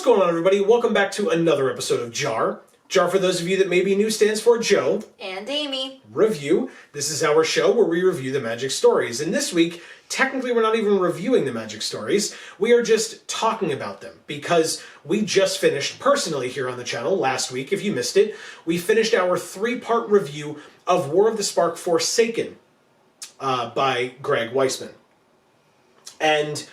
going on, everybody? Welcome back to another episode of JaAR. JaAR, for those of you that may be new, stands for Joe. And Amy. Review. This is our show where we review the magic stories. And this week, technically we're not even reviewing the magic stories. We are just talking about them because we just finished, personally here on the channel, last week, if you missed it, we finished our 3-part review of War of the Spark Forsaken by Greg Weisman. And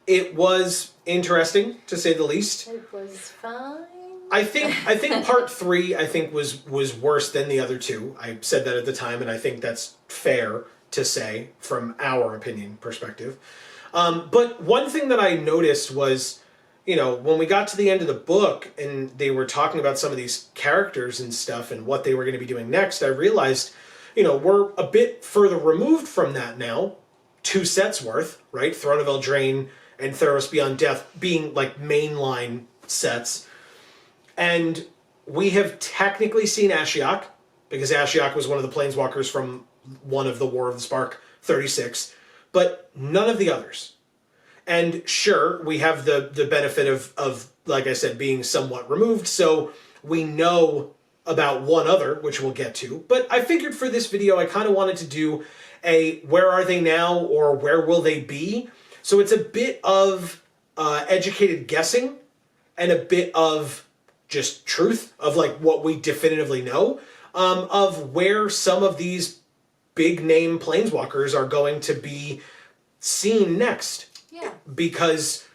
it was interesting, to say the least. It was fine. I think part 3 was worse than the other two. I said that at the time, and I think that's fair to say from our opinion perspective. But one thing that I noticed was, you know, when we got to the end of the book and they were talking about some of these characters and stuff and what they were going to be doing next, I realized, you know, we're a bit further removed from that now. 2 sets worth, right? Throne of Eldraine and Theros Beyond Death being like mainline sets. And we have technically seen Ashiok, because Ashiok was one of the Planeswalkers from one of the War of the Spark 36, but none of the others. And sure, we have the benefit of, like I said, being somewhat removed, so we know about one other, which we'll get to. But I figured for this video, I kind of wanted to do a where are they now, or where will they be? So it's a bit of educated guessing and a bit of just truth of like what we definitively know of where some of these big name planeswalkers are going to be seen next. Yeah. Because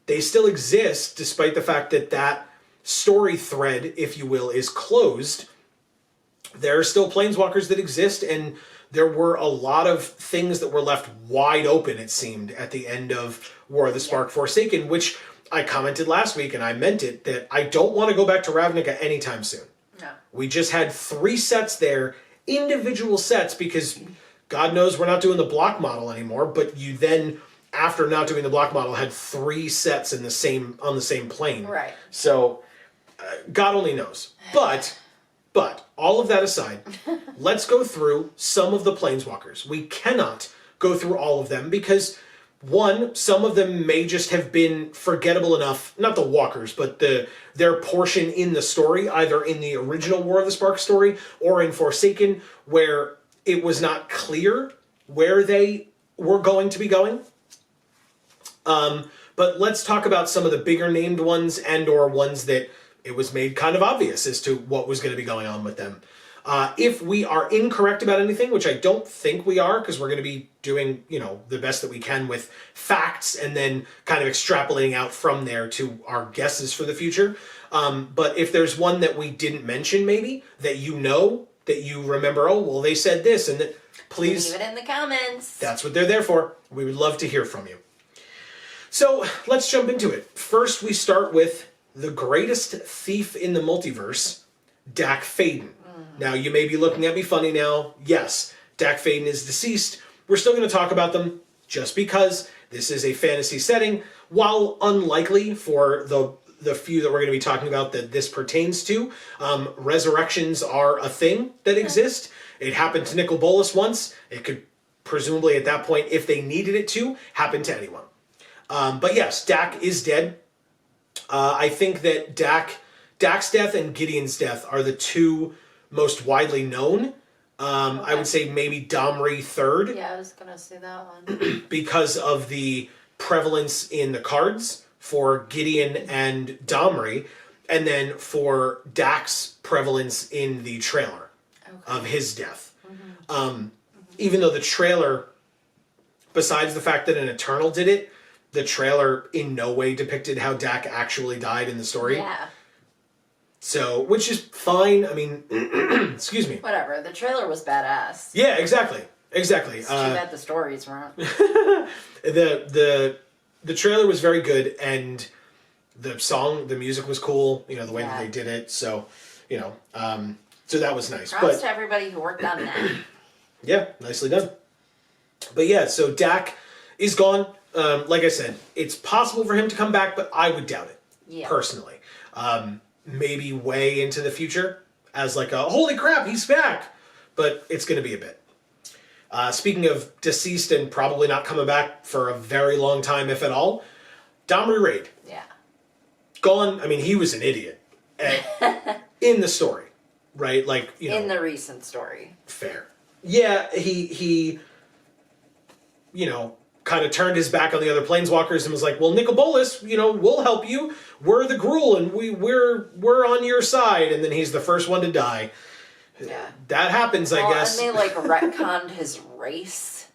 they still exist despite the fact that that story thread, if you will, is closed. There are still planeswalkers that exist, and there were a lot of things that were left wide open, it seemed, at the end of War of the Spark Forsaken, which I commented last week, and I meant it, that I don't want to go back to Ravnica anytime soon. No. We just had 3 sets there, individual sets, because God knows we're not doing the block model anymore, but you then, after not doing the block model, had 3 sets in the same on the same plane. Right. So, God only knows. But, all of that aside, let's go through some of the planeswalkers. We cannot go through all of them because, one, some of them may just have been forgettable enough, not the walkers, but their portion in the story, either in the original War of the Spark story or in Forsaken, where it was not clear where they were going to be going. But let's talk about some of the bigger named ones and or ones that it was made kind of obvious as to what was going to be going on with them. If we are incorrect about anything, which I don't think we are, because we're going to be doing, you know, the best that we can with facts and then kind of extrapolating out from there to our guesses for the future. But if there's one that we didn't mention, maybe, that you know, that you remember, oh, well, they said this, and that, please leave it in the comments. That's what they're there for. We would love to hear from you. So let's jump into it. First, we start with the greatest thief in the multiverse, DAC Phaeton. Now, you may be looking at me funny now. Yes, DAC Phaeton is deceased. We're still going to talk about them just because this is a fantasy setting. While unlikely for the few that we're going to be talking about that this pertains to, resurrections are a thing that exist. It happened to Nicol Bolus once. It could presumably at that point, if they needed it to, happen to anyone. But yes, DAC is dead. I think that DAC's death and Gideon's death are the 2 most widely known. Okay. I would say maybe Domri third. Yeah, I was going to say that one. Because of the prevalence in the cards for Gideon and Domri, and then for DAC's prevalence in the trailer of his death. Mm-hmm. Even though the trailer, besides the fact that an Eternal did it, the trailer in no way depicted how DAC actually died in the story. Yeah. So, which is fine. I mean, excuse me. Whatever. The trailer was badass. Yeah, exactly. Exactly. It's too bad the stories weren't. The trailer was very good, and the song, the music was cool. You know, the way that they did it. So, you know, so that was nice. Props to everybody who worked on that. Yeah, nicely done. But yeah, so DAC is gone. Like I said, it's possible for him to come back, but I would doubt it, personally. Maybe way into the future as like a, holy crap, he's back! But it's going to be a bit. Speaking of deceased and probably not coming back for a very long time, if at all, Domri Raid. Yeah. gone. I mean, he was an idiot in the story, right? Like, you know, in the recent story. fair. Yeah, he you know, kind of turned his back on the other planeswalkers and was like, well, Nicol Bolus, you know, we'll help you. We're the Gruul and we're on your side. And then he's the first one to die. Yeah. That happens, I guess. And they like retconned his race.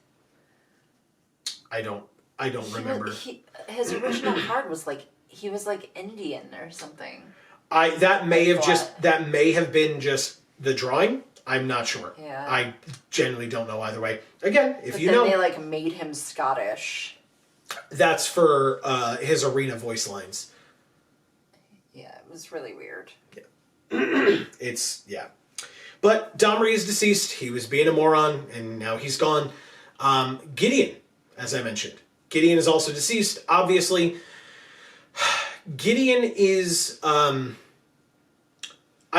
I don't remember. His original card was like, he was like Indian or something. That may have been just the drawing. I'm not sure. Yeah. I genuinely don't know either way. Again, if but you then know, they like made him Scottish. that's for his arena voice lines. Yeah, it was really weird. Yeah. But Domri is deceased. He was being a moron, and now he's gone. Gideon, as I mentioned. Gideon is also deceased. Obviously, Gideon is... I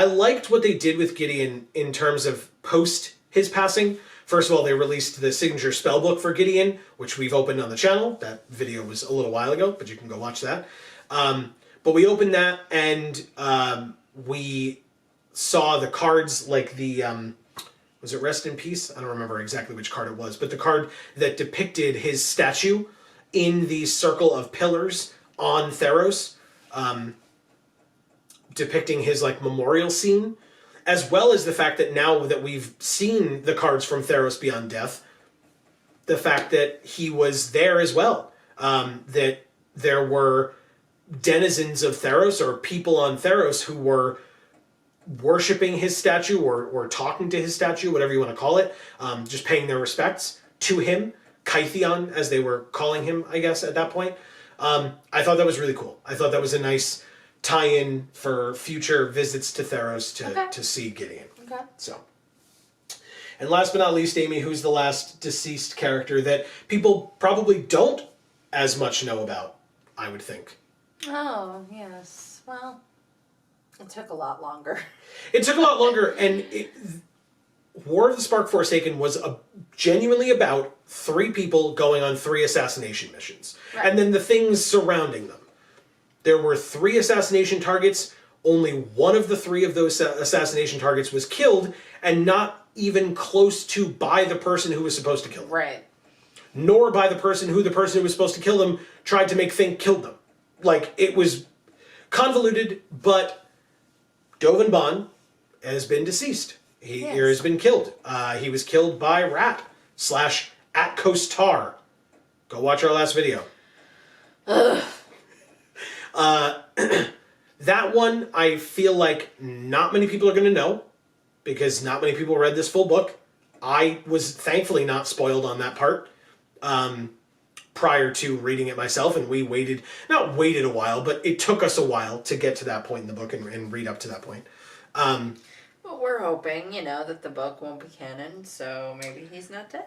liked what they did with Gideon in terms of post his passing. First of all, they released the signature spellbook for Gideon, which we've opened on the channel. That video was a little while ago, but you can go watch that. But we opened that, and we saw the cards like the... was it Rest in Peace? I don't remember exactly which card it was, but the card that depicted his statue in the circle of pillars on Theros, depicting his like memorial scene, as well as the fact that now that we've seen the cards from Theros Beyond Death, the fact that he was there as well, that there were denizens of Theros or people on Theros who were worshipping his statue or talking to his statue, whatever you want to call it, just paying their respects to him, Kytheon, as they were calling him, I guess, at that point. I thought that was really cool. I thought that was a nice tie-in for future visits to Theros to see Gideon. Okay. So, and last but not least, Amy, who's the last deceased character that people probably don't as much know about, I would think. Oh, yes. Well, it took a lot longer. It took a lot longer, and War of the Spark Forsaken was genuinely about 3 people going on 3 assassination missions. Right. And then the things surrounding them. There were 3 assassination targets. Only one of the 3 of those assassination targets was killed, and not even close to by the person who was supposed to kill them. Right. Nor by the person who was supposed to kill them tried to make think killed them. Like, it was convoluted, but Dovin Bond has been deceased. He has been killed. He was killed by Rat / @Coastar. Go watch our last video. Ugh. That one, I feel like not many people are going to know, because not many people read this full book. I was thankfully not spoiled on that part prior to reading it myself, and we not waited a while, but it took us a while to get to that point in the book and read up to that point. Well, we're hoping, that the book won't be canon, so maybe he's not dead.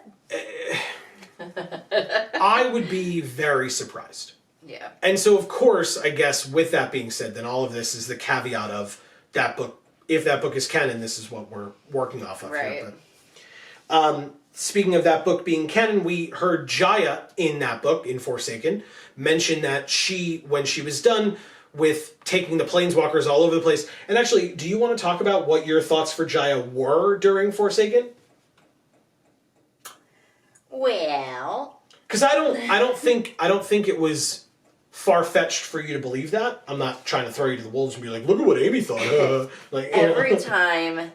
I would be very surprised. Yeah. And so, of course, I guess with that being said, then all of this is the caveat of that book. If that book is canon, this is what we're working off of right. here. But, speaking of that book being canon, we heard Jaya in that book, in Forsaken, mention that when she was done with taking the Planeswalkers all over the place. And actually, do you want to talk about what your thoughts for Jaya were during Forsaken? Well, because I don't think it was far-fetched for you to believe that. I'm not trying to throw you to the wolves and be like, look at what Amy thought. Every time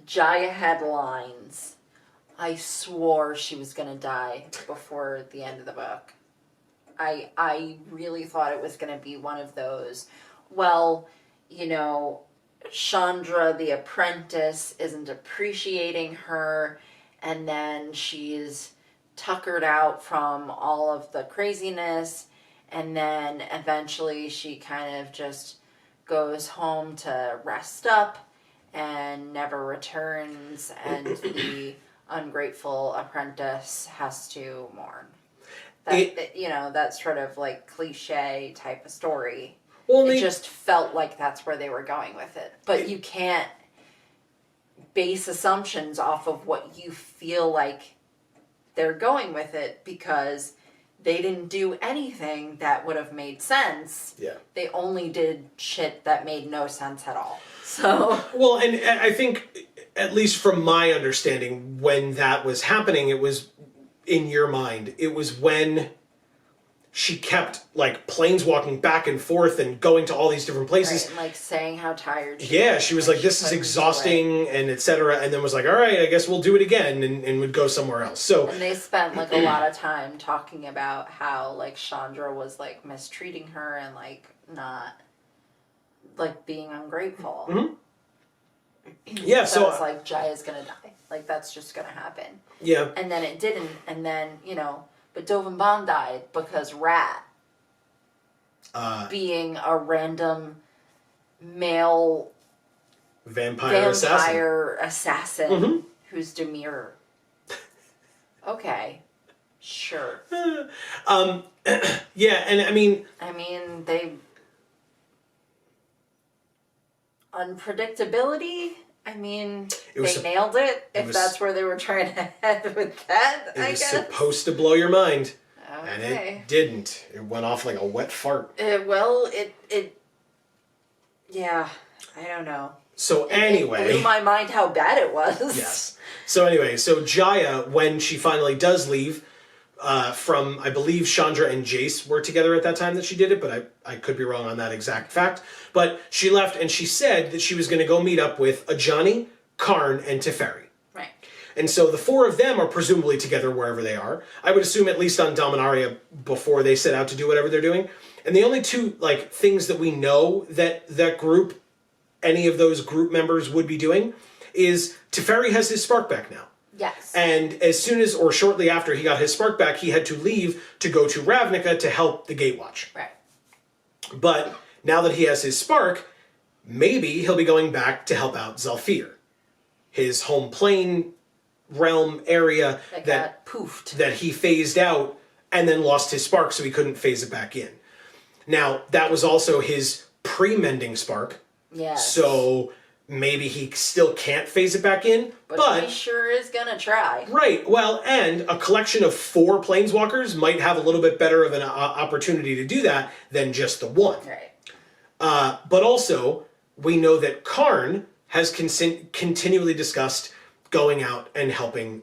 Jaya had lines, I swore she was going to die before the end of the book. I really thought it was going to be one of those, Chandra, the apprentice, isn't appreciating her, and then she's tuckered out from all of the craziness, and then eventually she kind of just goes home to rest up and never returns, and the ungrateful apprentice has to mourn. That's sort of like cliche type of story. Well, it just felt like that's where they were going with it. But you can't base assumptions off of what you feel like they're going with it, because they didn't do anything that would have made sense. Yeah. They only did shit that made no sense at all. So. Well, and I think, at least from my understanding, when that was happening, it was, in your mind, it was when she kept, like, planeswalking back and forth and going to all these different places. Right, and, like, saying how tired she was like, this is exhausting, and etc. And then was like, all right, I guess we'll do it again, and would go somewhere else. So, and they spent, like, a lot of time talking about how, like, Chandra was, like, mistreating her and, like, not, like, being ungrateful. Mm-hmm. Yeah, so it's like, Jaya's gonna die. Like, that's just gonna happen. Yeah. And then it didn't, and then, but Dovin died because Rat, being a random male vampire assassin Mm-hmm. who's demure. Okay, sure. Yeah, and I mean, they unpredictability. They nailed it. If that's where they were trying to head with that, I guess. It was supposed to blow your mind. Okay. And it didn't. It went off like a wet fart. Yeah, I don't know. So anyway. It blew my mind how bad it was. Yes. So anyway, so Jaya, when she finally does leave, from, I believe Chandra and Jace were together at that time that she did it, but I could be wrong on that exact fact. But she left and she said that she was going to go meet up with Ajani, Karn, and Teferi. Right. And so the four of them are presumably together wherever they are. I would assume at least on Dominaria before they set out to do whatever they're doing. And the only two things that we know that group, any of those group members would be doing, is Teferi has his spark back now. Yes. And as soon as, or shortly after he got his spark back, he had to leave to go to Ravnica to help the Gatewatch. Right. But now that he has his spark, maybe he'll be going back to help out Zalfir, his home plane realm area that got poofed, that he phased out and then lost his spark, so he couldn't phase it back in. Now, that was also his pre-mending spark. Yes. So maybe he still can't phase it back in, but he sure is gonna try. Right. Well, and a collection of 4 planeswalkers might have a little bit better of an opportunity to do that than just the one. Right. But also, we know that Karn has continually discussed going out and helping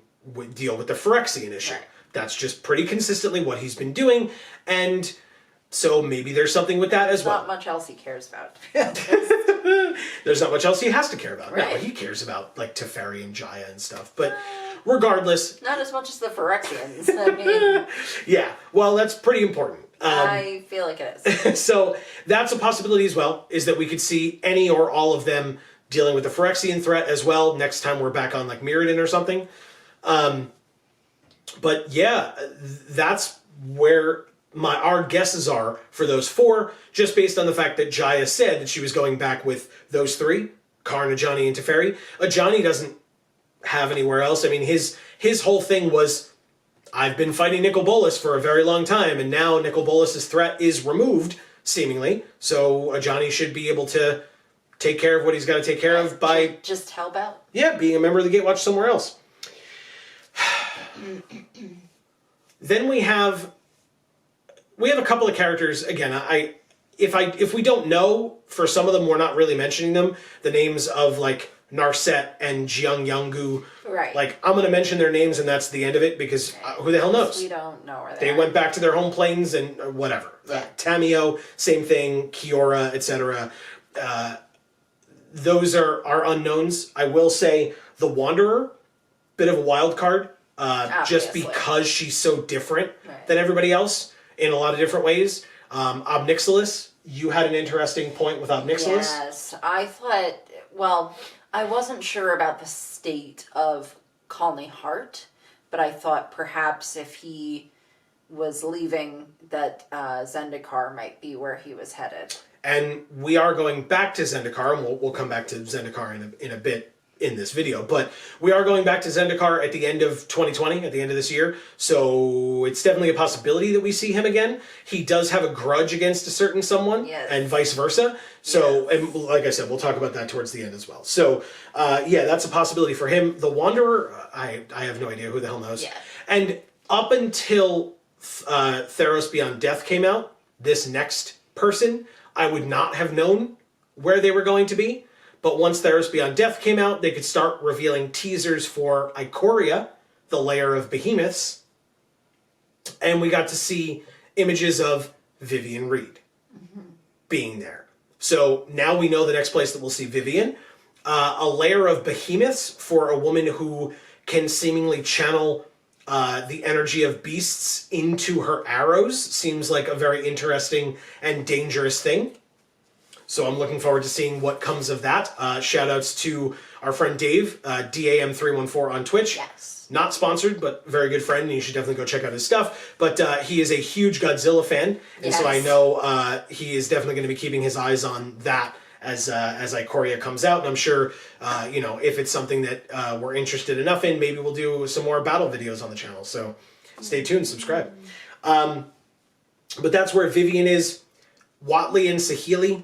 deal with the Phyrexian issue. Right. That's just pretty consistently what he's been doing, and so maybe there's something with that as well. Not much else he cares about. There's not much else he has to care about. Right. No, he cares about Teferi and Jaya and stuff. But regardless, not as much as the Phyrexians. Yeah, well, that's pretty important. I feel like it is. So that's a possibility as well, is that we could see any or all of them dealing with the Phyrexian threat as well next time we're back on Mirrodin or something. But yeah, that's where our guesses are for those 4, just based on the fact that Jaya said that she was going back with those 3, Karn, Ajani, and Teferi. Ajani doesn't have anywhere else. His whole thing was, I've been fighting Nicol Bolas for a very long time, and now Nicol Bolas' threat is removed, seemingly. So Ajani should be able to take care of what he's got to take care of by just help out. Yeah, being a member of the Gatewatch somewhere else. Then we have a couple of characters. Again, if we don't know, for some of them we're not really mentioning them. The names of Narset and Jiang Yanggu. Right. I'm going to mention their names and that's the end of it, because who the hell knows? We don't know where they went back to their home planes and whatever. Tamio, same thing. Kiora, etc. Those are unknowns. I will say the Wanderer, bit of a wild card, just because she's so different than everybody else in a lot of different ways. Obnixilis, you had an interesting point with Obnixilis. Yes, I thought, well, I wasn't sure about the state of Colney Hart, but I thought perhaps if he was leaving that Zendikar might be where he was headed. And we are going back to Zendikar, and we'll come back to Zendikar in a bit in this video, but we are going back to Zendikar at the end of 2020, at the end of this year, so it's definitely a possibility that we see him again. He does have a grudge against a certain someone, and vice versa, so, and like I said, we'll talk about that towards the end as well. So, yeah, that's a possibility for him. The Wanderer, I have no idea, who the hell knows. Yeah. And up until Theros Beyond Death came out, this next person, I would not have known where they were going to be. But once Theros Beyond Death came out, they could start revealing teasers for Ikoria, the lair of behemoths. And we got to see images of Vivian Reed being there. So now we know the next place that we'll see Vivian. A lair of behemoths for a woman who can seemingly channel the energy of beasts into her arrows seems like a very interesting and dangerous thing. So I'm looking forward to seeing what comes of that. Shout outs to our friend Dave, DAM314 on Twitch. Yes. Not sponsored, but very good friend, and you should definitely go check out his stuff. But he is a huge Godzilla fan, and so I know he is definitely going to be keeping his eyes on that as Ikoria comes out. And I'm sure, if it's something that we're interested enough in, maybe we'll do some more battle videos on the channel. So stay tuned, subscribe. But that's where Vivian is. Watley and Saheeli,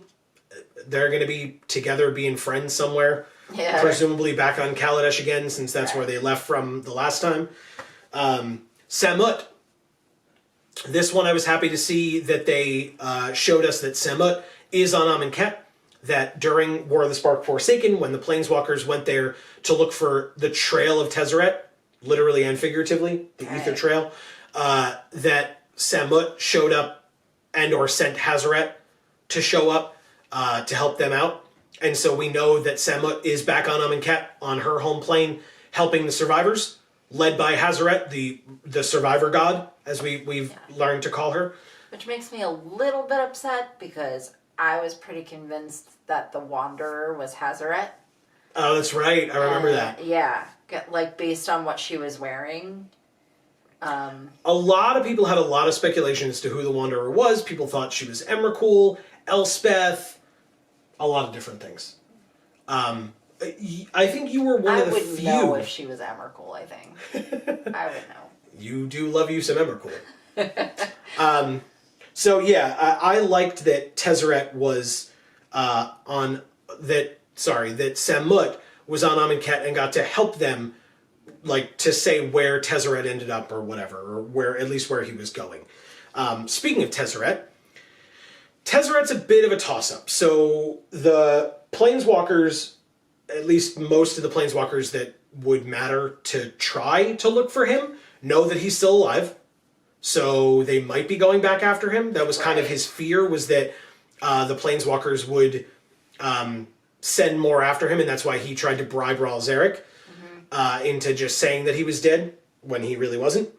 they're going to be together being friends somewhere. Yeah. Presumably back on Kaladesh again, since that's where they left from the last time. Samut. This one I was happy to see that they showed us that Samut is on Amonkhet. That during War of the Spark Forsaken, when the Planeswalkers went there to look for the Trail of Tezzeret, literally and figuratively, the Ether Trail, that Samut showed up and or sent Hazaret to show up to help them out. And so we know that Samut is back on Amonkhet, on her home plane, helping the survivors, led by Hazaret, the survivor god, as we've learned to call her. Which makes me a little bit upset, because I was pretty convinced that the Wanderer was Hazaret. Oh, that's right. I remember that. Yeah. Like, based on what she was wearing. A lot of people had a lot of speculation as to who the Wanderer was. People thought she was Emrakul, Elspeth, a lot of different things. I think you were one of the few. I would know if she was Emrakul, I think. I would know. You do love you some Emrakul. So yeah, I liked that Tezzeret was that Samut was on Amonkhet and got to help them, like, to say where Tezzeret ended up or whatever, or at least where he was going. Speaking of Tezzeret's a bit of a toss-up. So the Planeswalkers, at least most of the Planeswalkers that would matter to try to look for him, know that he's still alive. So they might be going back after him. That was kind of his fear, was that the Planeswalkers would send more after him, and that's why he tried to bribe Rahl Zarek into just saying that he was dead when he really wasn't.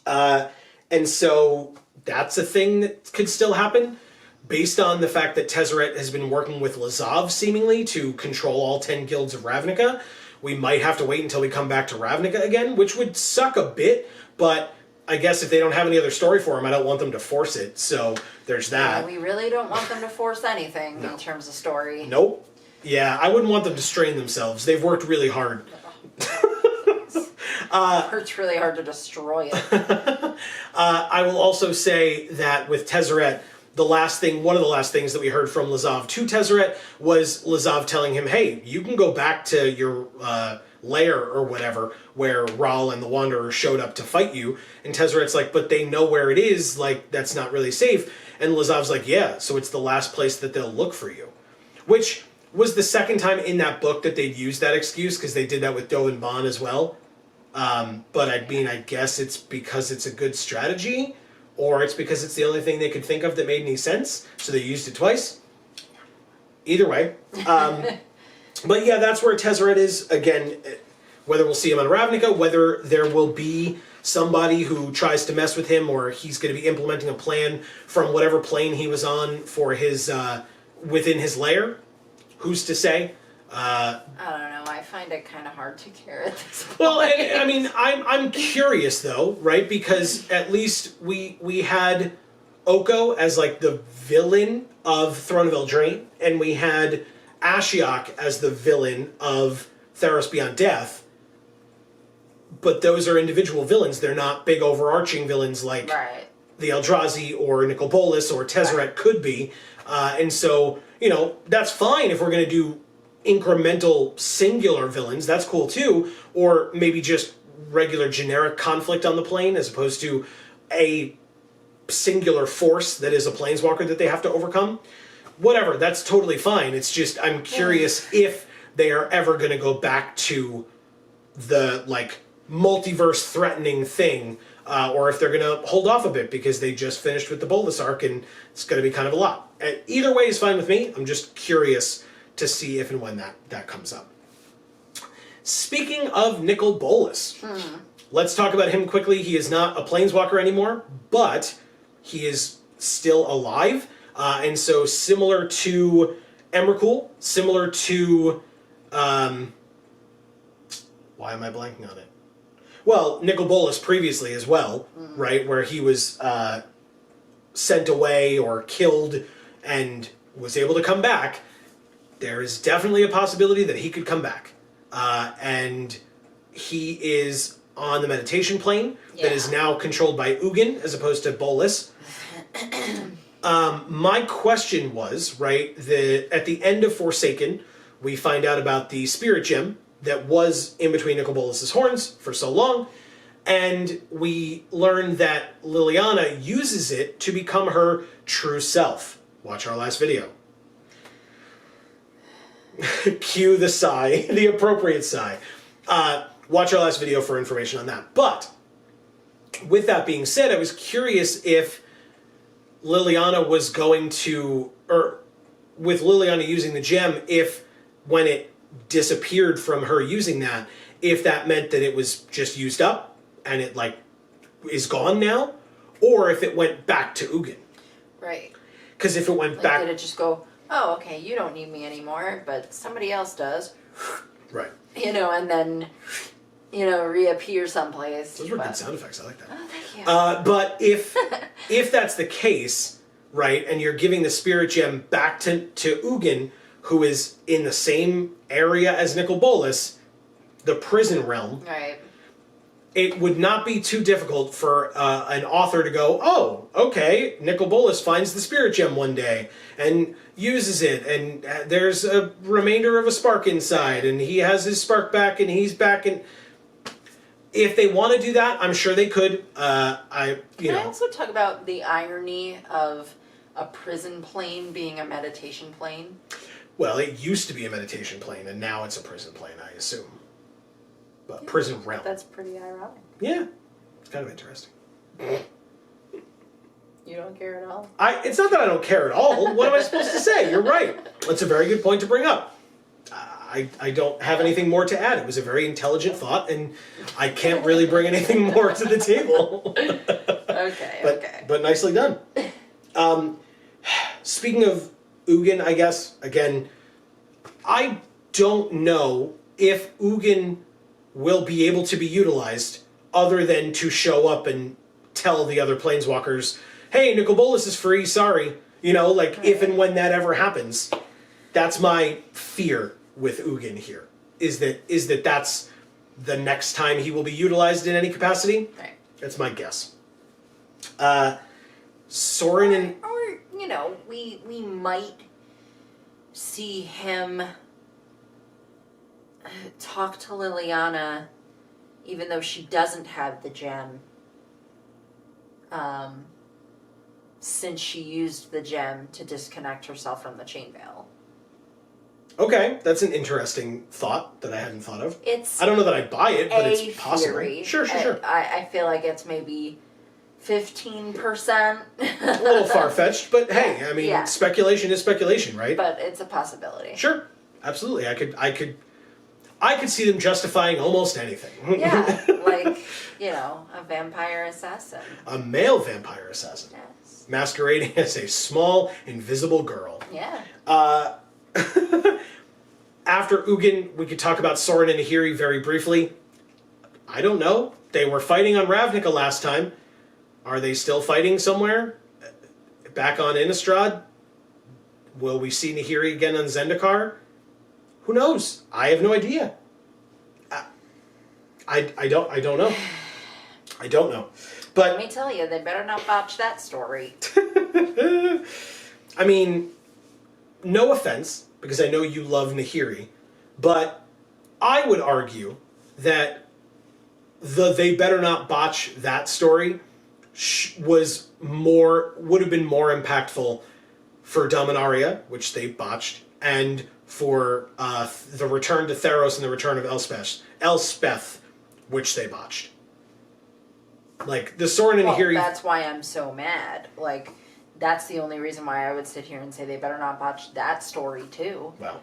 And so that's a thing that could still happen, based on the fact that Tezzeret has been working with Lazav, seemingly, to control all 10 guilds of Ravnica. We might have to wait until we come back to Ravnica again, which would suck a bit, but I guess if they don't have any other story for him, I don't want them to force it, so there's that. Yeah, we really don't want them to force anything in terms of story. Nope. Yeah, I wouldn't want them to strain themselves. They've worked really hard. It hurts really hard to destroy it. I will also say that with Tezzeret, one of the last things that we heard from Lazav to Tezzeret was Lazav telling him, hey, you can go back to your lair or whatever, where Rahl and the Wanderer showed up to fight you. And Tezzeret's like, but they know where it is, like, that's not really safe. And Lazav's like, yeah, so it's the last place that they'll look for you. Which was the second time in that book that they'd used that excuse, because they did that with Do and Bon as well. But I mean, I guess it's because it's a good strategy, or it's because it's the only thing they could think of that made any sense, so they used it twice. Either way. But yeah, that's where Tezzeret is. Again, whether we'll see him on Ravnica, whether there will be somebody who tries to mess with him, or he's going to be implementing a plan from whatever plane he was on for his within his lair. Who's to say? I don't know. I find it kind of hard to care at this point. Well, I mean, I'm curious though, right? Because at least we had Oko as like the villain of Throne of Eldraine, and we had Ashiok as the villain of Theros Beyond Death. But those are individual villains. They're not big overarching villains like the Eldrazi or Nicol Bolas or Tezzeret could be. And so, that's fine if we're going to do incremental singular villains. That's cool too. Or maybe just regular generic conflict on the plane, as opposed to a singular force that is a planeswalker that they have to overcome. Whatever, that's totally fine. It's just I'm curious if they are ever going to go back to the like multiverse threatening thing, or if they're going to hold off a bit because they just finished with the Bolus arc and it's going to be kind of a lot. Either way is fine with me. I'm just curious to see if and when that comes up. Speaking of Nicol Bolus, let's talk about him quickly. He is not a planeswalker anymore, but he is still alive. And so similar to Emrakul, similar to... why am I blanking on it? Well, Nicol Bolus previously as well, right? Where he was sent away or killed and was able to come back. There is definitely a possibility that he could come back. And he is on the meditation plane that is now controlled by Mugen as opposed to Bolus. My question was, right, at the end of Forsaken, we find out about the spirit gem that was in between Nicol Bolus's horns for so long, and we learn that Liliana uses it to become her true self. Watch our last video. Cue the sigh, the appropriate sigh. Watch our last video for information on that. But, with that being said, I was curious if Liliana was going to, or with Liliana using the gem, if when it disappeared from her using that, if that meant that it was just used up and it like is gone now, or if it went back to Mugen. Right. Because if it went back, did it just go, oh, okay, you don't need me anymore, but somebody else does. Right. And then, reappear someplace. Those were good sound effects. I like that. Oh, thank you. But if that's the case, right, and you're giving the spirit gem back to Mugen, who is in the same area as Nicol Bolus, the prison realm, right, it would not be too difficult for an author to go, oh, okay, Nicol Bolus finds the spirit gem one day and uses it, and there's a remainder of a spark inside, and he has his spark back, and he's back, and if they want to do that, I'm sure they could. Can I also talk about the irony of a prison plane being a meditation plane? Well, it used to be a meditation plane, and now it's a prison plane, I assume. But prison realm. That's pretty ironic. Yeah, it's kind of interesting. You don't care at all? It's not that I don't care at all. What am I supposed to say? You're right. That's a very good point to bring up. I don't have anything more to add. It was a very intelligent thought, and I can't really bring anything more to the table. Okay. But nicely done. Speaking of Mugen, I guess, again, I don't know if Mugen will be able to be utilized other than to show up and tell the other planeswalkers, hey, Nicol Bolus is free, sorry. If and when that ever happens. That's my fear with Mugen here, is that that's the next time he will be utilized in any capacity. Right. That's my guess. Soren and... Or, we might see him talk to Liliana, even though she doesn't have the gem, since she used the gem to disconnect herself from the chain veil. Okay, that's an interesting thought that I hadn't thought of. I don't know that I buy it, but it's possible. Theory. Sure. I feel like it's maybe 15%. A little far-fetched, but hey, I mean, speculation is speculation, right? But it's a possibility. Sure, absolutely. I could see them justifying almost anything. Yeah, like, a vampire assassin. A male vampire assassin. Yes. Masquerading as a small, invisible girl. Yeah. After Mugen, we could talk about Soren and Nahiri very briefly. I don't know. They were fighting on Ravnica last time. Are they still fighting somewhere? Back on Innistrad? Will we see Nahiri again on Zendikar? Who knows? I have no idea. I don't know. I don't know. But let me tell you, they better not botch that story. I mean, no offense, because I know you love Nahiri, but I would argue that they better not botch that story would have been more impactful for Dominaria, which they botched, and for the return to Theros and the return of Elspeth, which they botched. Like, the Soren and Ahiri... that's why I'm so mad. Like, that's the only reason why I would sit here and say they better not botch that story, too. Well.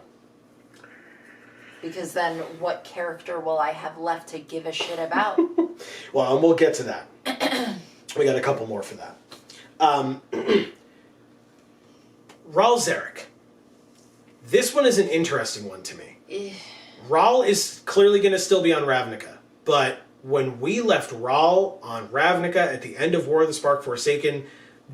Because then what character will I have left to give a shit about? Well, and we'll get to that. We got a couple more for that. Rahl Zarek. This one is an interesting one to me. Rahl is clearly going to still be on Ravnica, but when we left Rahl on Ravnica at the end of War of the Spark Forsaken,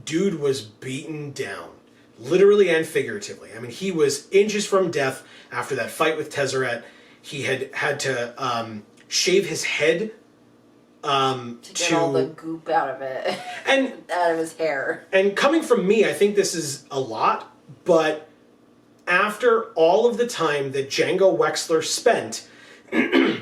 dude was beaten down. Literally and figuratively. I mean, he was inches from death after that fight with Tezzeret. He had to shave his head to get all the goop out of it. And out of his hair. And coming from me, I think this is a lot, but after all of the time that Django Wexler spent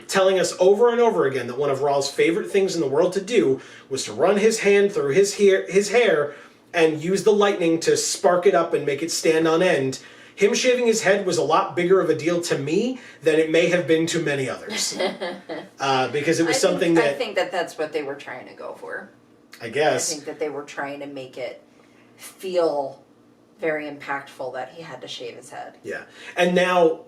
telling us over and over again that one of Rahl's favorite things in the world to do was to run his hand through his hair and use the lightning to spark it up and make it stand on end, him shaving his head was a lot bigger of a deal to me than it may have been to many others. Because it was something that... I think that that's what they were trying to go for. I guess. I think that they were trying to make it feel very impactful that he had to shave his head. Yeah. And now...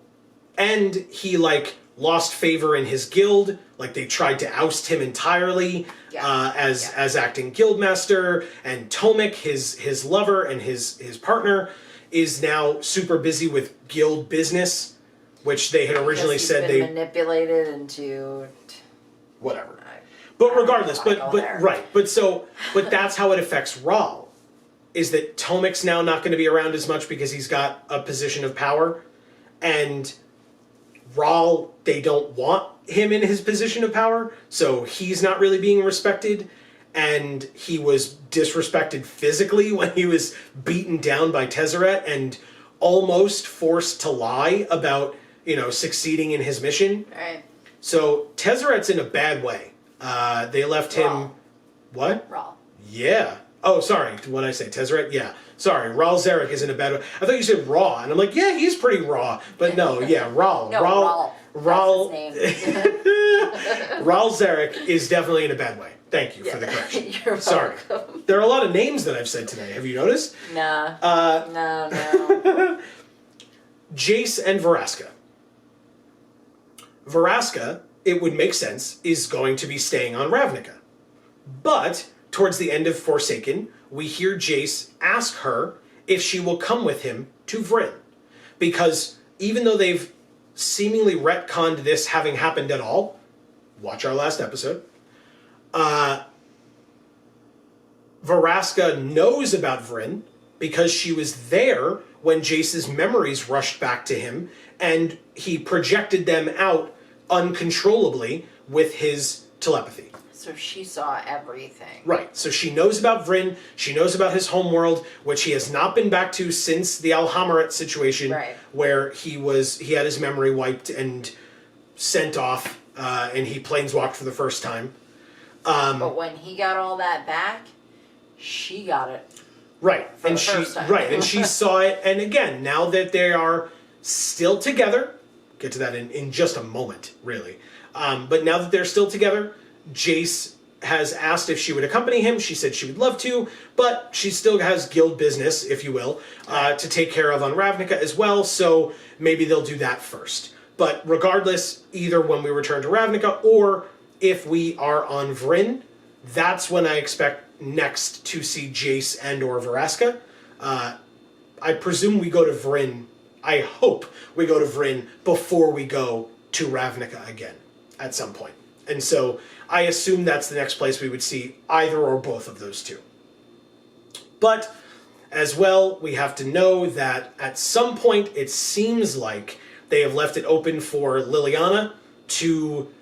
And he, like, lost favor in his guild. Like, they tried to oust him entirely as acting guildmaster. And Tomek, his lover and his partner, is now super busy with guild business, which they had originally said they... manipulated into... Whatever. But regardless, but that's how it affects Rahl, is that Tomek's now not going to be around as much because he's got a position of power, and Rahl, they don't want him in his position of power, so he's not really being respected, and he was disrespected physically when he was beaten down by Tezzeret and almost forced to lie about, succeeding in his mission. Right. So Tezzeret's in a bad way. They left him... What? Rahl. Yeah. Oh, sorry. What did I say? Tezzeret? Yeah. Sorry. Rahl Zarek is in a bad way. I thought you said raw, and I'm like, yeah, he's pretty raw. But no, yeah, Rahl. No, Rahl. That's his name. Rahl Zarek is definitely in a bad way. Thank you for the correction. You're sorry. welcome. There are a lot of names that I've said today. Have you noticed? Nah. No. Jace and Vraska. Vraska, it would make sense, is going to be staying on Ravnica. But, towards the end of Forsaken, we hear Jace ask her if she will come with him to Vryn. Because even though they've seemingly retconned this having happened at all, watch our last episode, Vraska knows about Vryn because she was there when Jace's memories rushed back to him, and he projected them out uncontrollably with his telepathy. So she saw everything. Right. So she knows about Vryn, she knows about his homeworld, which he has not been back to since the Alhamaret situation, where he had his memory wiped and sent off, and he planeswalked for the first time. But when he got all that back, she got it. Right. And she saw it, and again, now that they are still together, get to that in just a moment, really. But now that they're still together, Jace has asked if she would accompany him. She said she would love to, but she still has guild business, if you will, to take care of on Ravnica as well, so maybe they'll do that first. But regardless, either when we return to Ravnica or if we are on Vryn, that's when I expect next to see Jace and or Vraska. I presume we go to Vryn. I hope we go to Vryn before we go to Ravnica again at some point. And so I assume that's the next place we would see either or both of those two. But as well, we have to know that at some point it seems like they have left it open for Liliana to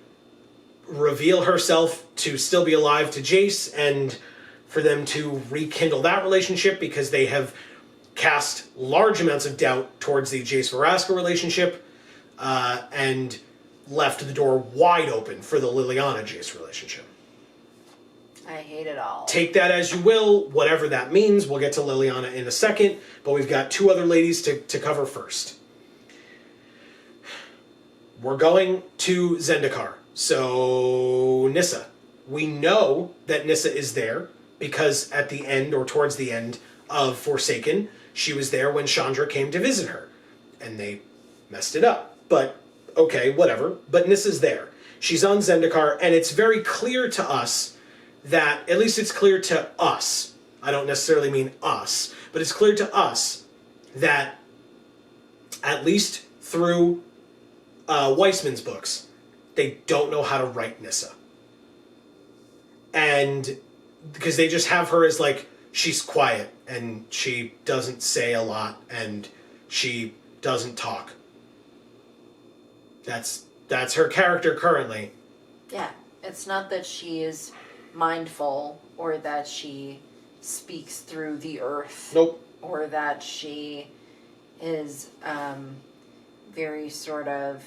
reveal herself to still be alive to Jace and for them to rekindle that relationship, because they have cast large amounts of doubt towards the Jace-Vraska relationship and left the door wide open for the Liliana-Jace relationship. I hate it all. Take that as you will, whatever that means. We'll get to Liliana in a second, but we've got two other ladies to cover first. We're going to Zendikar. So, Nyssa. We know that Nyssa is there because at the end, or towards the end of Forsaken, she was there when Chandra came to visit her. And they messed it up. But, okay, whatever. But Nyssa's there. She's on Zendikar, and it's very clear to us that, at least it's clear to us, I don't necessarily mean us, but it's clear to us that, at least through Weissman's books, they don't know how to write Nyssa. And because they just have her as like, she's quiet, and she doesn't say a lot, and she doesn't talk. That's her character currently. Yeah, it's not that she is mindful or that she speaks through the earth. Nope. Or that she is very sort of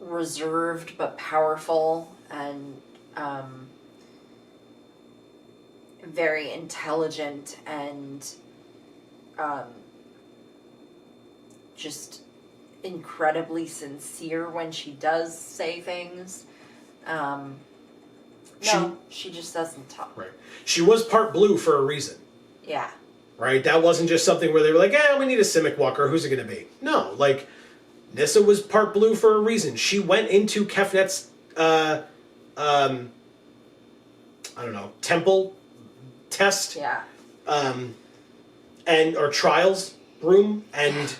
reserved but powerful and very intelligent and just incredibly sincere when she does say things. She just doesn't talk. Right. She was part blue for a reason. Yeah. Right? That wasn't just something where they were like, we need a Simic Walker. Who's it going to be? No. Like, Nyssa was part blue for a reason. She went into Kefnet's, temple test. Yeah. Or trials room and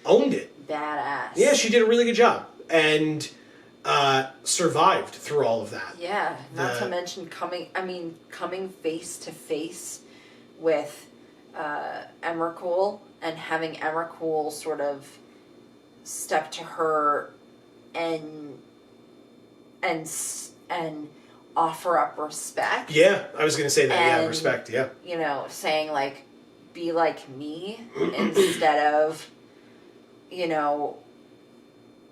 owned it. Badass. Yeah, she did a really good job. And survived through all of that. Yeah, not to mention coming face to face with Emrakul and having Emrakul sort of step to her and offer up respect. Yeah, I was going to say that. And, yeah, respect, yeah. You know, saying like, be like me instead of, you know,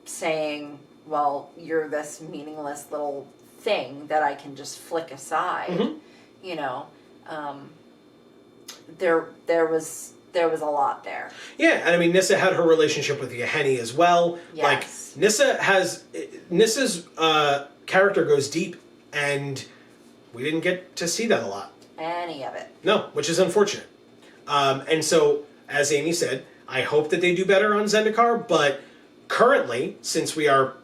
saying, well, you're this meaningless little thing that I can just flick aside. Mm-hmm. You know, there was a lot there. Yeah, and I mean, Nyssa had her relationship with Yahenni as well. Yes. Like, Nyssa's character goes deep, and we didn't get to see that a lot. Any of it. No, which is unfortunate. And so, as Amy said, I hope that they do better on Zendikar, but currently, since we are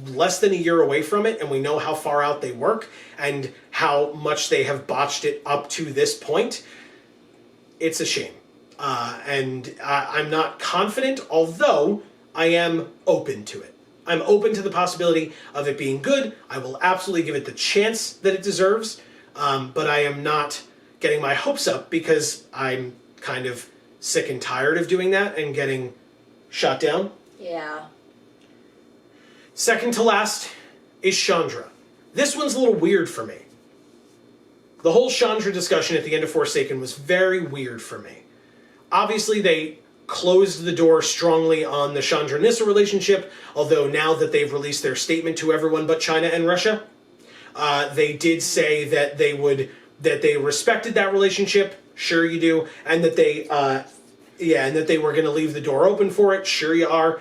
less than a year away from it, and we know how far out they work, and how much they have botched it up to this point, it's a shame. And I'm not confident, although I am open to it. I'm open to the possibility of it being good. I will absolutely give it the chance that it deserves, but I am not getting my hopes up because I'm kind of sick and tired of doing that and getting shot down. Yeah. Second to last is Chandra. This one's a little weird for me. The whole Chandra discussion at the end of Forsaken was very weird for me. Obviously, they closed the door strongly on the Chandra-Nyssa relationship, although now that they've released their statement to everyone but China and Russia, they did say that they respected that relationship. Sure you do. And that they, and that they were going to leave the door open for it. Sure you are.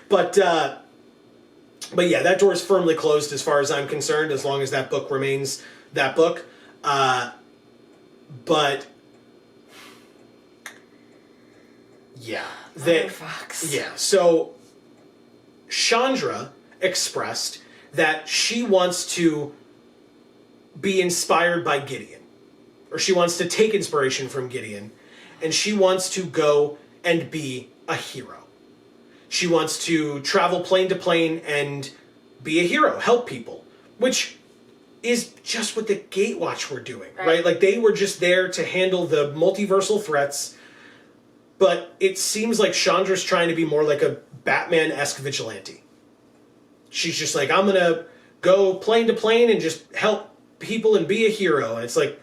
But yeah, that door is firmly closed as far as I'm concerned, as long as that book remains that book. But yeah, so Chandra expressed that she wants to be inspired by Gideon, or she wants to take inspiration from Gideon, and she wants to go and be a hero. She wants to travel plane to plane and be a hero, help people, which is just what the Gatewatch were doing, right? Like, they were just there to handle the multiversal threats, but it seems like Chandra's trying to be more like a Batman-esque vigilante. She's just like, I'm gonna go plane to plane and just help people and be a hero. And it's like,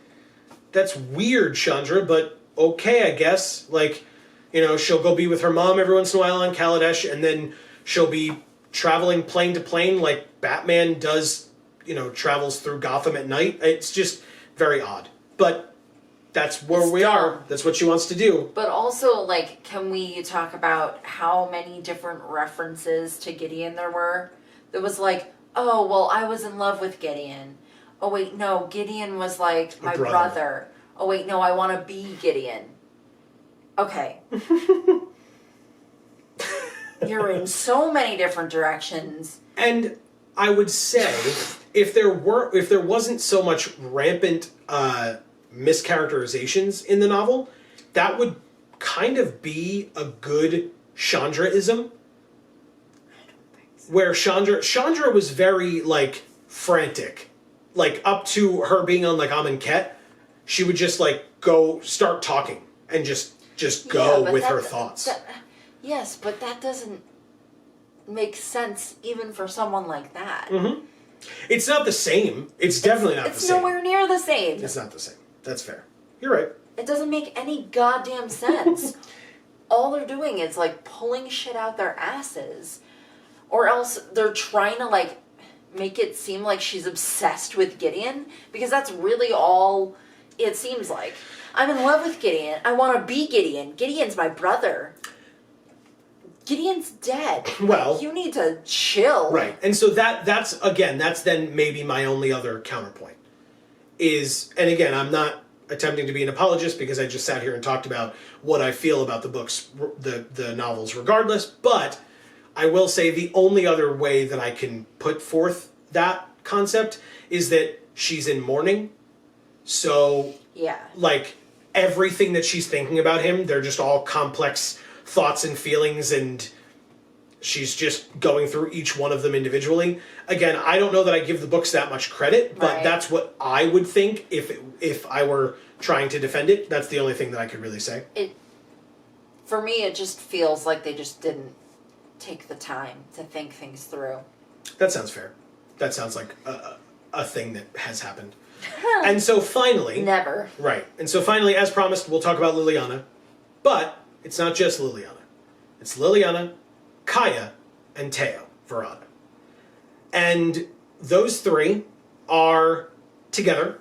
that's weird, Chandra, but okay, I guess. Like, She'll go be with her mom every once in a while on Kaladesh, and then she'll be traveling plane to plane like Batman does, travels through Gotham at night. It's just very odd. But that's where we are. That's what she wants to do. But also, can we talk about how many different references to Gideon there were? There was oh, well, I was in love with Gideon. Oh, wait, no, Gideon was my brother. Oh, wait, no, I want to be Gideon. Okay. You're in so many different directions. And I would say, if there wasn't so much rampant mischaracterizations in the novel, that would kind of be a good Chandraism. Where Chandra was very, frantic. Up to her being on, Amonkhet, she would just, go start talking and just go with her thoughts. Yes, but that doesn't make sense even for someone like that. Mm-hmm. It's not the same. It's definitely not the same. It's nowhere near the same. It's not the same. That's fair. You're right. It doesn't make any goddamn sense. All they're doing is, pulling shit out their asses. Or else they're trying to, make it seem like she's obsessed with Gideon. Because that's really all it seems like. I'm in love with Gideon. I want to be Gideon. Gideon's my brother. Gideon's dead. Well, you need to chill. Right. And so that's then maybe my only other counterpoint. And again, I'm not attempting to be an apologist because I just sat here and talked about what I feel about the books, the novels regardless, but I will say the only other way that I can put forth that concept is that she's in mourning. So, yeah. Everything that she's thinking about him, they're just all complex thoughts and feelings, and she's just going through each one of them individually. Again, I don't know that I give the books that much credit, but that's what I would think if I were trying to defend it. That's the only thing that I could really say. For me, it just feels like they just didn't take the time to think things through. That sounds fair. That sounds like a thing that has happened. And so finally... Never. Right. And so finally, as promised, we'll talk about Liliana. But it's not just Liliana. It's Liliana, Kaya, and Teo Verada. And those three are together.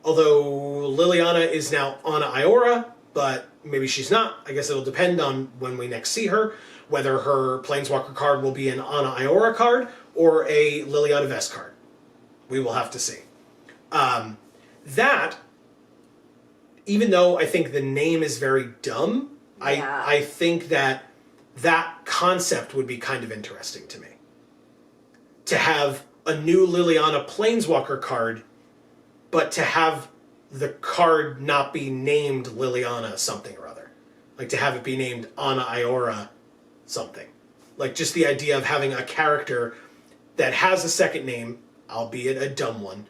Although Liliana is now Ana Iora, but maybe she's not. I guess it'll depend on when we next see her, whether her Planeswalker card will be an Ana Iora card or a Liliana Vest card. We will have to see. That, even though I think the name is very dumb, yeah. I think that concept would be kind of interesting to me. To have a new Liliana Planeswalker card, but to have the card not be named Liliana something or other. To have it be named Ana Iora something. Just the idea of having a character that has a second name, albeit a dumb one,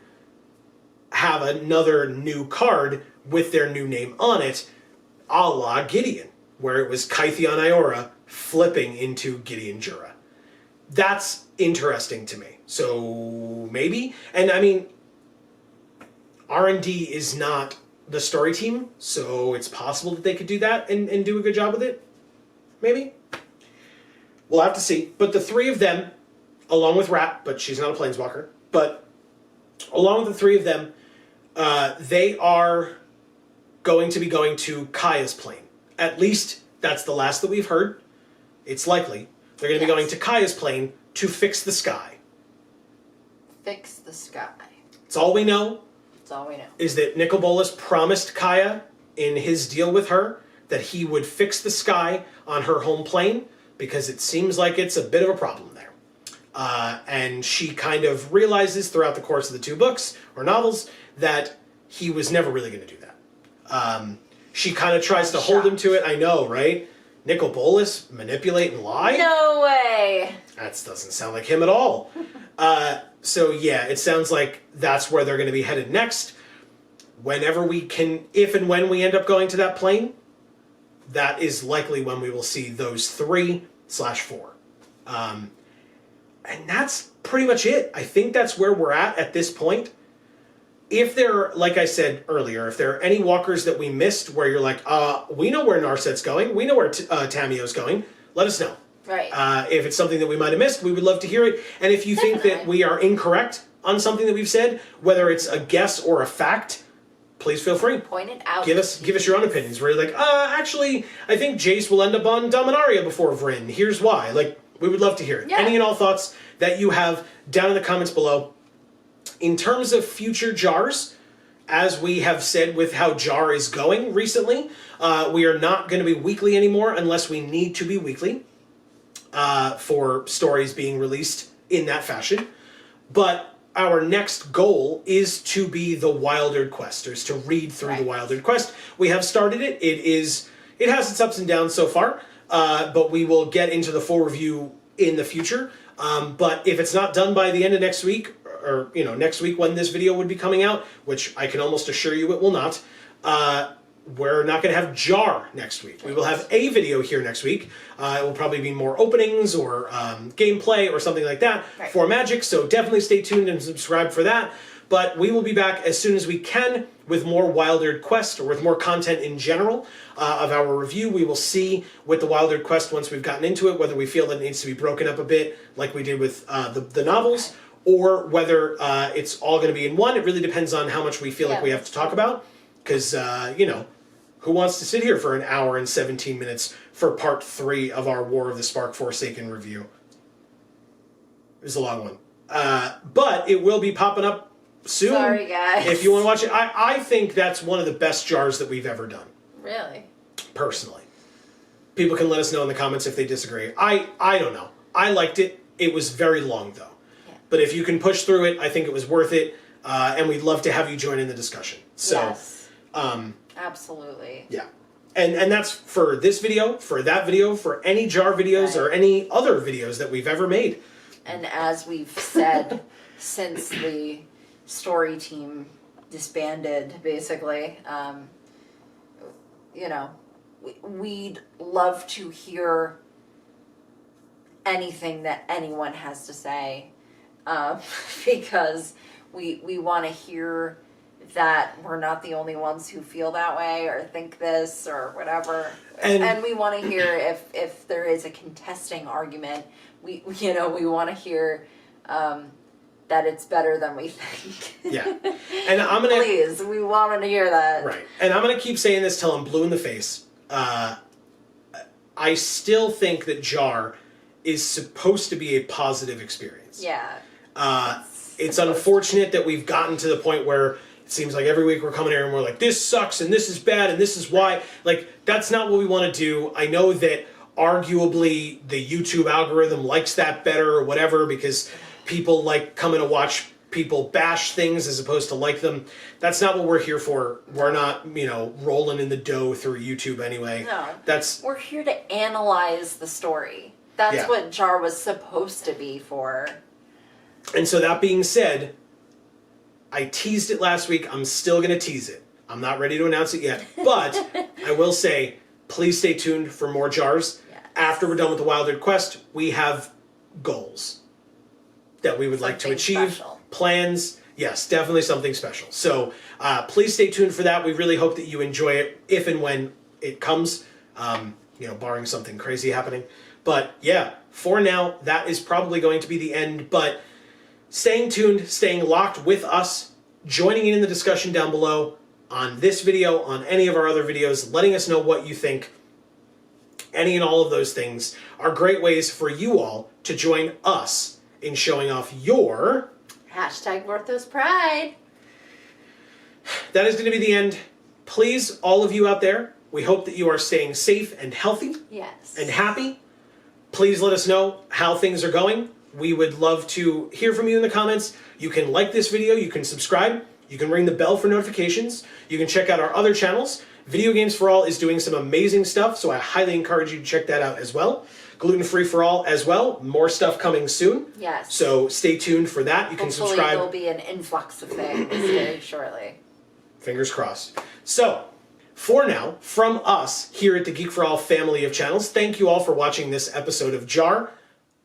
have another new card with their new name on it, a la Gideon, where it was Kytheon Iora flipping into Gideon Jura. That's interesting to me. So maybe, and I mean, R&D is not the story team, so it's possible that they could do that and do a good job with it. Maybe. We'll have to see. But the three of them, along with Rat, but she's not a Planeswalker, but along with the three of them, they are going to be going to Kaya's plane. At least that's the last that we've heard. It's likely. They're going to be going to Kaya's plane to fix the sky. Fix the sky. It's all we know. That's all we know. Is that Bolus promised Kaya in his deal with her that he would fix the sky on her home plane because it seems like it's a bit of a problem there. And she kind of realizes throughout the course of the two books or novels that he was never really going to do that. She kind of tries to hold him to it. I know, right? Bolus, manipulate and lie? No way! That doesn't sound like him at all. So yeah, it sounds like that's where they're going to be headed next. Whenever we can, if and when we end up going to that plane, that is likely when we will see those 3/4. And that's pretty much it. I think that's where we're at this point. if there, like I said earlier, if there are any walkers that we missed where you're like, we know where Narset's going, we know where Tamio's going, let us know. Right. If it's something that we might have missed, we would love to hear it. And if you think that we are incorrect on something that we've said, whether it's a guess or a fact, please feel free. Point it out. Give us your own opinions. Where you're like, actually, I think Jace will end up on Dominaria before Vryn. Here's why. Like, we would love to hear it. Yeah. Any and all thoughts that you have down in the comments below. In terms of future JARs, as we have said with how JaAR is going recently, we are not going to be weekly anymore unless we need to be weekly for stories being released in that fashion. But our next goal is to be the Wildered Quest, or is to read through the Wildered Quest. We have started it. It has its ups and downs so far, but we will get into the full review in the future. But if it's not done by the end of next week, or next week when this video would be coming out, which I can almost assure you it will not, we're not going to have JaAR next week. We will have a video here next week. It will probably be more openings or gameplay or something like that for Magic, so definitely stay tuned and subscribe for that. But we will be back as soon as we can with more Wildered Quest, or with more content in general of our review. We will see with the Wildered Quest once we've gotten into it, whether we feel that it needs to be broken up a bit like we did with the novels, or whether it's all going to be in one. It really depends on how much we feel like we have to talk about. Because, who wants to sit here for an hour and 17 minutes for part 3 of our War of the Spark Forsaken review? It was a long one. But it will be popping up soon. Sorry, guys. If you want to watch it. I think that's one of the best JARs that we've ever done. Really? Personally. People can let us know in the comments if they disagree. I don't know. I liked it. It was very long, though. Yeah. But if you can push through it, I think it was worth it. And we'd love to have you join in the discussion. So, yes. Absolutely. Yeah. And that's for this video, for that video, for any JaAR videos or any other videos that we've ever made. And as we've said since the story team disbanded, basically, we'd love to hear anything that anyone has to say, because we want to hear that we're not the only ones who feel that way or think this or whatever. And we want to hear if there is a contesting argument. We want to hear that it's better than we think. Yeah. And I'm going to... Please, we want to hear that. Right. And I'm going to keep saying this till I'm blue in the face. I still think that JaAR is supposed to be a positive experience. Yeah. It's unfortunate that we've gotten to the point where it seems like every week we're coming here and we're like, this sucks and this is bad and this is why. Like, that's not what we want to do. I know that arguably the YouTube algorithm likes that better or whatever, because people like coming to watch people bash things as opposed to like them. That's not what we're here for. We're not, rolling in the dough through YouTube anyway. No. We're here to analyze the story. That's what JaAR was supposed to be for. And so that being said, I teased it last week. I'm still going to tease it. I'm not ready to announce it yet. But I will say, please stay tuned for more JARs. Yes. After we're done with the Wildered Quest, we have goals that we would like to achieve. Special. Plans. Yes, definitely something special. So please stay tuned for that. We really hope that you enjoy it if and when it comes, barring something crazy happening. But yeah, for now, that is probably going to be the end. But staying tuned, staying locked with us, joining in the discussion down below on this video, on any of our other videos, letting us know what you think. Any and all of those things are great ways for you all to join us in showing off your... #Vorthos Pride. That is going to be the end. Please, all of you out there, we hope that you are staying safe and healthy. Yes. And happy. Please let us know how things are going. We would love to hear from you in the comments. You can like this video, you can subscribe, you can ring the bell for notifications, you can check out our other channels. Video Games for All is doing some amazing stuff, so I highly encourage you to check that out as well. Gluten Free for All as well. More stuff coming soon. Yes. So stay tuned for that. You can subscribe. Hopefully there'll be an influx of things very shortly. Fingers crossed. So, for now, from us here at the Geek for All family of channels, thank you all for watching this episode of JaAR.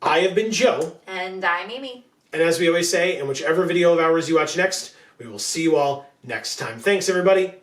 I have been Joe. And I'm Amy. And as we always say, in whichever video of ours you watch next, We will see you all next time. Thanks, everybody.